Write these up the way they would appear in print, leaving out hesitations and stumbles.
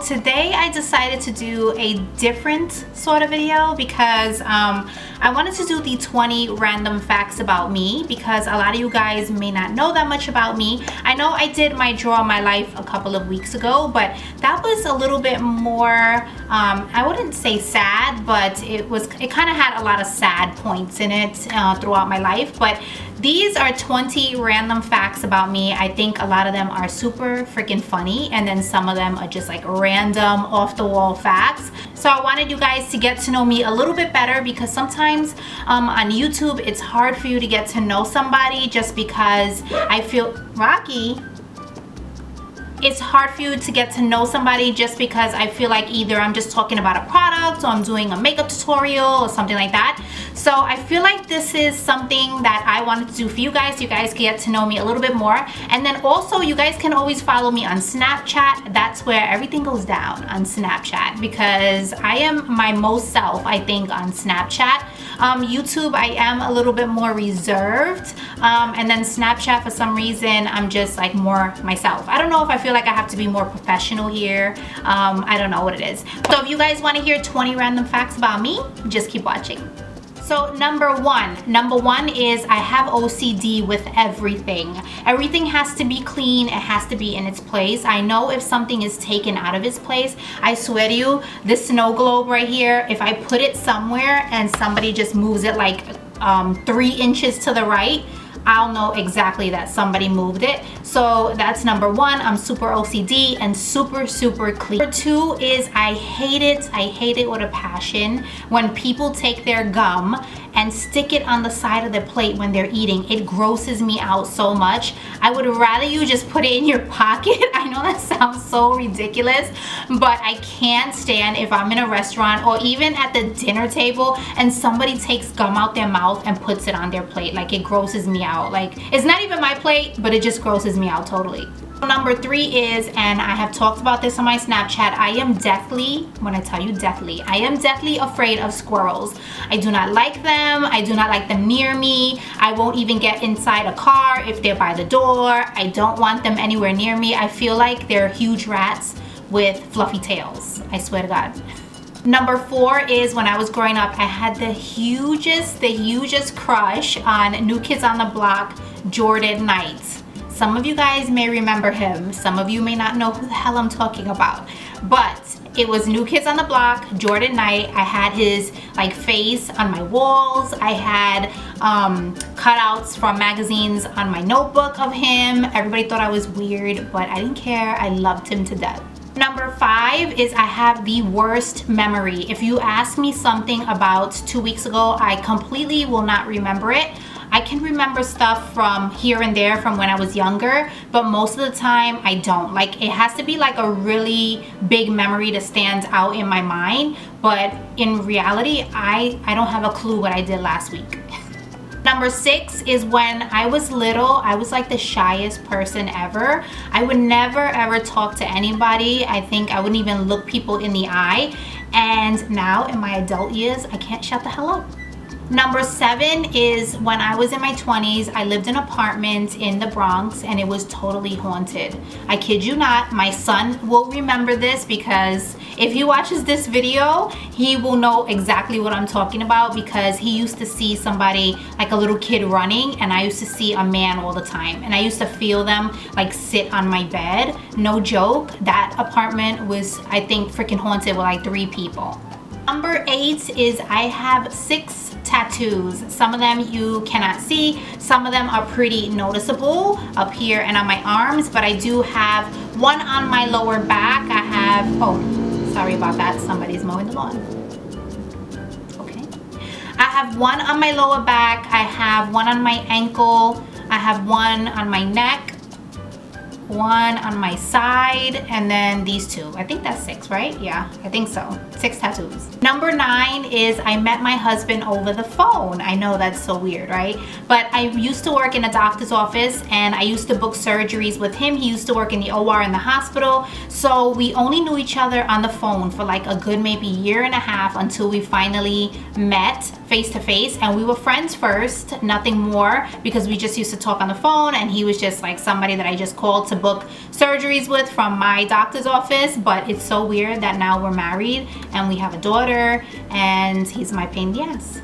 today I decided to do a different sort of video because I wanted to do the 20 random facts about me, because a lot of you guys may not know that much about me. I know I did my Draw My Life a couple of weeks ago, but that was a little bit more, I wouldn't say sad, but it kind of had a lot of sad points in it throughout my life. But these are 20 random facts about me. I think a lot of them are super freaking funny, and then some of them are just like random off the wall facts. So I wanted you guys to get to know me a little bit better, because sometimes on YouTube it's hard for you to get to know somebody just because I feel Rocky. It's hard for you to get to know somebody just because I feel like either I'm just talking about a product or I'm doing a makeup tutorial or something like that. So I feel like this is something that I wanted to do for you guys. You guys can get to know me a little bit more. And then also you guys can always follow me on Snapchat. That's where everything goes down, on Snapchat, because I am my most self, I think, on Snapchat. YouTube, I am a little bit more reserved. And then Snapchat, for some reason, I'm just like more myself. I don't know if I feel like I have to be more professional here. I don't know what it is. So if you guys want to hear 20 random facts about me, just keep watching. So number one is I have OCD with everything. Everything has to be clean. It has to be in its place. I know if something is taken out of its place, I swear to you, this snow globe right here, if I put it somewhere and somebody just moves it like 3 inches to the right, I'll know exactly that somebody moved it. So that's number one. I'm super OCD and super clean. Number two is I hate it with a passion when people take their gum and stick it on the side of the plate when they're eating. It grosses me out so much. I would rather you just put it in your pocket. I know that sounds so ridiculous, but I can't stand if I'm in a restaurant or even at the dinner table and somebody takes gum out their mouth and puts it on their plate. Like, it grosses me out. Like, it's not even my plate, but it just grosses me out totally. Number three is, and I have talked about this on my Snapchat, I am deathly, when I tell you deathly, I am deathly afraid of squirrels. I do not like them. I do not like them near me. I won't even get inside a car if they're by the door. I don't want them anywhere near me. I feel like they're huge rats with fluffy tails. I swear to God. Number four is, when I was growing up, I had the hugest crush on New Kids on the Block, Jordan Knight. Some of you guys may remember him. Some of you may not know who the hell I'm talking about. But it was New Kids on the Block, Jordan Knight. I had his like face on my walls. I had cutouts from magazines on my notebook of him. Everybody thought I was weird, but I didn't care. I loved him to death. Number five is I have the worst memory. If you ask me something about 2 weeks ago, I completely will not remember it. I can remember stuff from here and there from when I was younger, but most of the time I don't. Like, it has to be like a really big memory to stand out in my mind, but in reality, I don't have a clue what I did last week. Number six is, when I was little, I was like the shyest person ever. I would never ever talk to anybody. I think I wouldn't even look people in the eye. And now in my adult years, I can't shut the hell up. Number seven is, when I was in my 20s, I lived in an apartment in the Bronx and it was totally haunted. I kid you not, my son will remember this, because if he watches this video, he will know exactly what I'm talking about, because he used to see somebody, like a little kid, running, and I used to see a man all the time, and I used to feel them like sit on my bed. No joke, that apartment was, I think, freaking haunted with like 3 people. Number 8 is I have 6 tattoos. Some of them you cannot see. Some of them are pretty noticeable up here and on my arms, but I do have one on my lower back. I have, oh, sorry about that. Somebody's mowing the lawn. Okay. I have one on my lower back. I have one on my ankle. I have one on my neck. One on my side, and then these 2. I think that's 6, right? Yeah, I think so. 6 tattoos. Number 9 is I met my husband over the phone. I know that's so weird, right? But I used to work in a doctor's office, and I used to book surgeries with him. He used to work in the OR in the hospital. So we only knew each other on the phone for like a good maybe 1.5 years until we finally met face to face, and we were friends first, nothing more, because we just used to talk on the phone, and he was just like somebody that I just called to book surgeries with from my doctor's office, but it's so weird that now we're married and we have a daughter and he's my pain in the ass.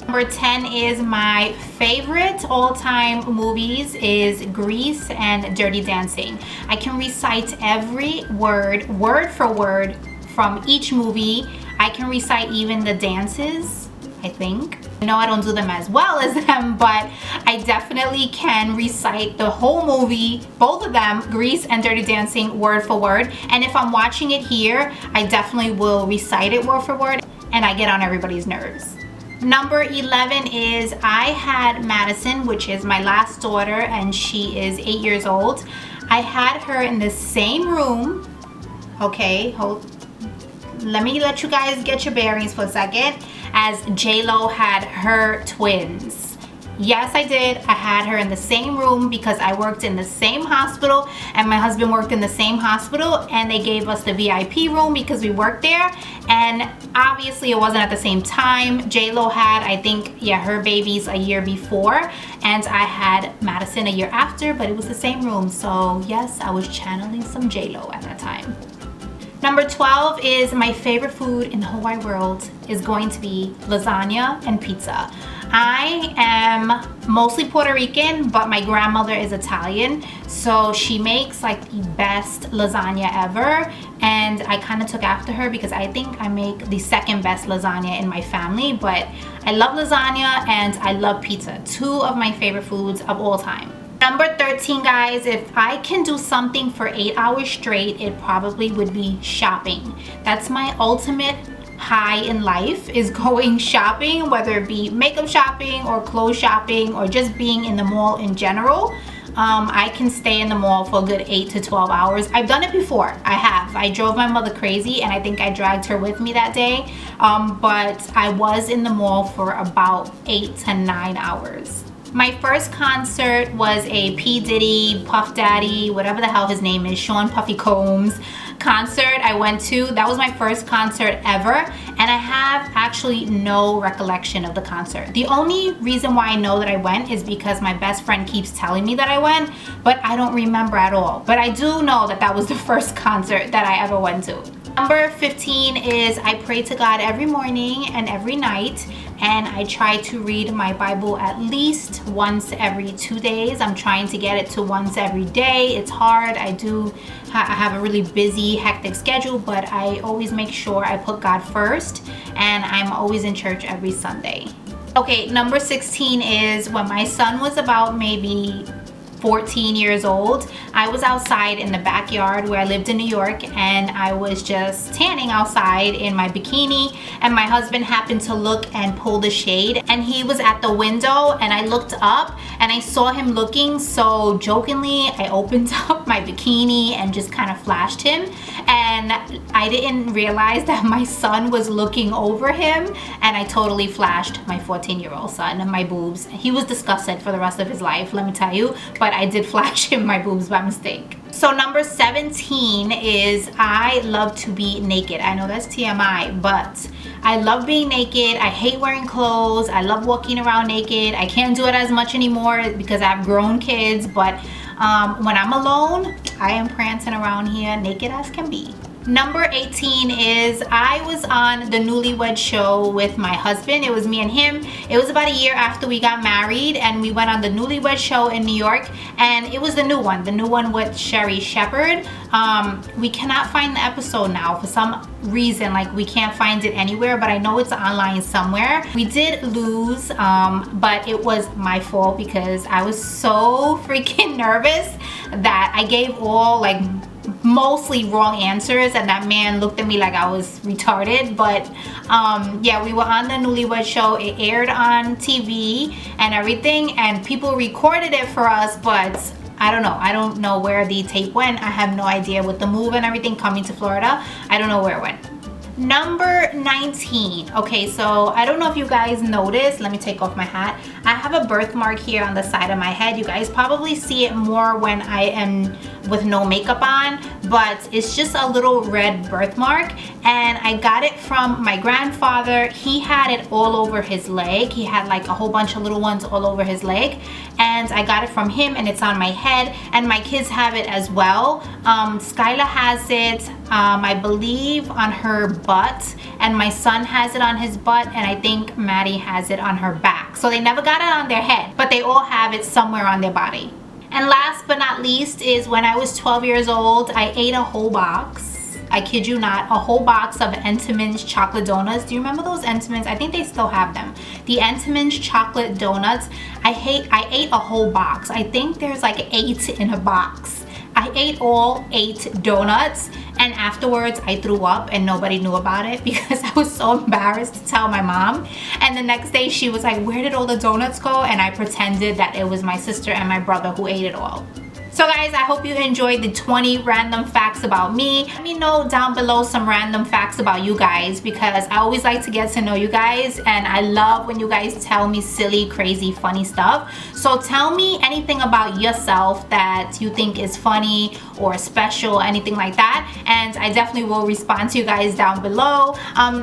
Number 10 is my favorite all-time movies is Grease and Dirty Dancing. I can recite every word for word from each movie. I can recite even the dances, I think. I know I don't do them as well as them, but I definitely can recite the whole movie, both of them, Grease and Dirty Dancing, word for word. And if I'm watching it here, I definitely will recite it word for word, and I get on everybody's nerves. Number 11 is I had Madison, which is my last daughter, and she is 8 years old. I had her in the same room. Okay, let me let you guys get your bearings for a second, as J-Lo had her twins. Yes, I did. I had her in the same room because I worked in the same hospital and my husband worked in the same hospital, and they gave us the VIP room because we worked there. And obviously it wasn't at the same time. J-Lo had, I think, yeah, her babies a year before, and I had Madison a year after, but it was the same room. So yes, I was channeling some J-Lo at that time. Number 12 is my favorite food in the whole wide world is going to be lasagna and pizza. I am mostly Puerto Rican, but my grandmother is Italian, so she makes like the best lasagna ever, and I kind of took after her because I think I make the second best lasagna in my family. But I love lasagna and I love pizza, two of my favorite foods of all time. Number 13, guys, if I can do something for 8 hours straight, it probably would be shopping. That's my ultimate high in life, is going shopping, whether it be makeup shopping or clothes shopping or just being in the mall in general. I can stay in the mall for a good 8 to 12 hours. I've done it before. I drove my mother crazy, and I think I dragged her with me that day. But I was in the mall for about 8 to 9 hours. My first concert was a P. Diddy, Puff Daddy, whatever the hell his name is, Sean Puffy Combs concert I went to. That was my first concert ever, and I have actually no recollection of the concert. The only reason why I know that I went is because my best friend keeps telling me that I went, but I don't remember at all. But I do know that that was the first concert that I ever went to. Number 15 is I pray to God every morning and every night, and I try to read my Bible at least once every 2 days. I'm trying to get it to once every day. It's hard. I have a really busy, hectic schedule, but I always make sure I put God first, and I'm always in church every Sunday. Okay, number 16 is when my son was about maybe 14 years old, I was outside in the backyard where I lived in New York, and I was just tanning outside in my bikini, and my husband happened to look and pull the shade, and he was at the window, and I looked up and I saw him looking, so jokingly I opened up my bikini and just kind of flashed him, and I didn't realize that my son was looking over him, and I totally flashed my 14-year-old son and my boobs. He was disgusted for the rest of his life, let me tell you, but I did flash him my boobs by mistake. So number 17 is I love to be naked. I know that's TMI, but I love being naked. I hate wearing clothes. I love walking around naked. I can't do it as much anymore because I have grown kids, but when I'm alone, I am prancing around here naked as can be. Number 18 is I was on the Newlywed Show with my husband. It was me and him. It was about a year after we got married, and we went on the Newlywed Show in New York, and it was the new one with Sherry Shepherd. We cannot find the episode now for some reason, like we can't find it anywhere, but I know it's online somewhere. We did lose, but it was my fault because I was so freaking nervous that I gave all like mostly wrong answers, and that man looked at me like I was retarded. But yeah, we were on the Newlywed Show. It aired on TV and everything, and people recorded it for us, but I don't know where the tape went. I have no idea. With the move and everything coming to Florida, I don't know where it went. Number 19. Okay, so I don't know if you guys noticed. Let me take off my hat. I have a birthmark here on the side of my head. You guys probably see it more when I am with no makeup on, but it's just a little red birthmark, and I got it from my grandfather. He had it all over his leg. He had like a whole bunch of little ones all over his leg, and I got it from him, and it's on my head, and my kids have it as well. Skyla has it, I believe, on her butt, and my son has it on his butt, and I think Maddie has it on her back. So they never got it on their head, but they all have it somewhere on their body. And last but not least is when I was 12 years old, I ate a whole box. I kid you not, a whole box of Entenmann's chocolate donuts. Do you remember those Entenmann's? I think they still have them. The Entenmann's chocolate donuts. I ate a whole box. I think there's like 8 in a box. I ate all 8 donuts, and afterwards I threw up and nobody knew about it because I was so embarrassed to tell my mom. And the next day she was like, where did all the donuts go? And I pretended that it was my sister and my brother who ate it all. So guys, I hope you enjoyed the 20 random facts about me. Let me know down below some random facts about you guys, because I always like to get to know you guys, and I love when you guys tell me silly, crazy, funny stuff. So tell me anything about yourself that you think is funny or special, anything like that, and I definitely will respond to you guys down below.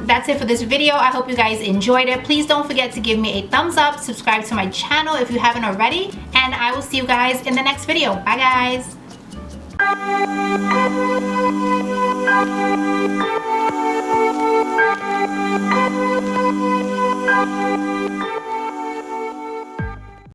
That's it for this video. I hope you guys enjoyed it. Please don't forget to give me a thumbs up, subscribe to my channel if you haven't already, and I will see you guys in the next video. Bye guys.